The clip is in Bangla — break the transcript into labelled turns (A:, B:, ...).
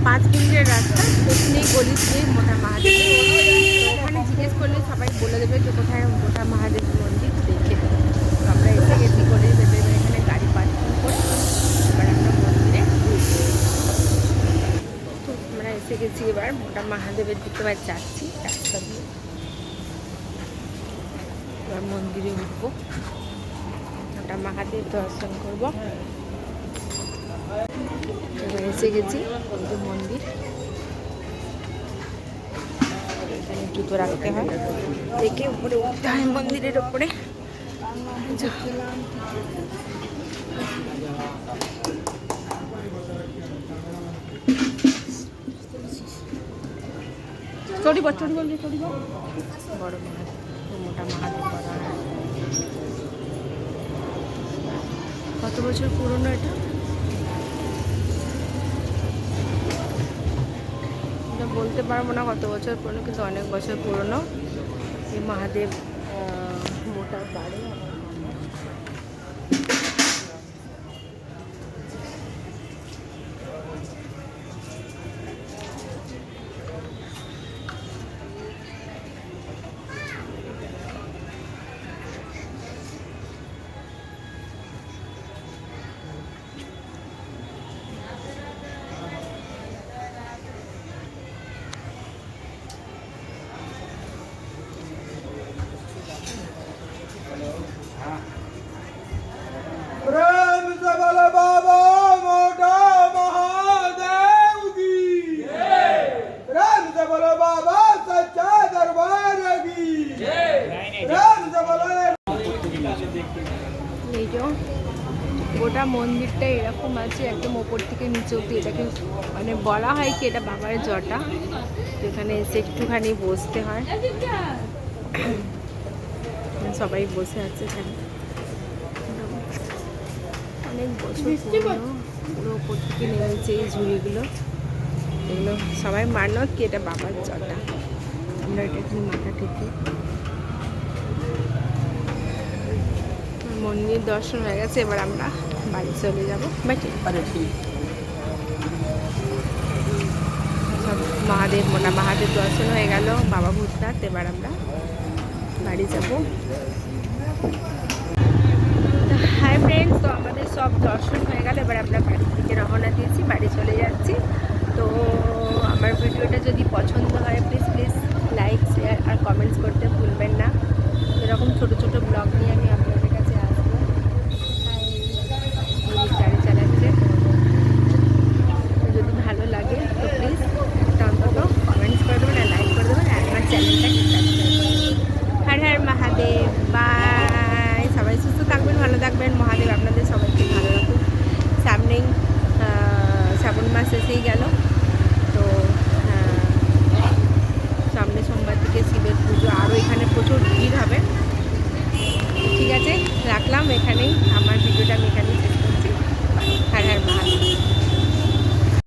A: 5 মিনিটের রাস্তা, পেছনেই গলিতে মোটা মহাদেব। তো ওখানে জিজ্ঞেস করলে সবাই বলে দেবে যে কোথায় মোটা মহাদেব মন্দির, দেখে দেবে। তো আমরা এসে গেছি করে ভেবে এখানে গাড়ি পার্কিং করে এবার আমরা মন্দিরে, তো আমরা এসে গেছি এবার মোটা মহাদেবের দিকে এবার যাচ্ছি রাস্তা দিয়ে। এবার মন্দিরে উঠবো, মোটা মহাদেব দর্শন করবো। এবার এসে গেছি মন্দির, এখানে জুতো রাখতে হয়, দেখে উপরে উঠতে হয় মন্দিরের ওপরে। বড় মহাদেব, মোটা মহাদেব বলা হয়। কত বছর পুরনো এটা বলতে পারবো না কত বছর পুরনো, কিন্তু অনেক বছর পুরনো এই মহাদেব মোটা বাড়ি। গোটা মন্দিরটা এরকম আছে একদম ওপর থেকে নিচে অব্দি। এটাকে মানে বলা হয় কি এটা বাবার জটা। তো এখানে এসে একটুখানি বসতে হয়, সবাই বসে আছে এখানে। অনেক বছর পুরো ওপর থেকে নেমেছে এই ঝুড়িগুলো, এগুলো সবাই মানত কি এটা বাবার জটা। আমরা এটা এখানে মাথা ঠেকি। মন্দির দর্শন হয়ে গেছে, এবার আমরা বাড়ি চলে যাবো। সব মহাদেব মোটা মহাদেব দর্শন হয়ে গেল, বাবা ভূতনাথ। এবার আমরা বাড়ি যাব। হাই ফ্রেন্ডস, তো আমাদের সব দর্শন হয়ে গেল, এবার আমরা বাড়ির দিকে রওনা দিয়েছি, বাড়ি চলে যাচ্ছি।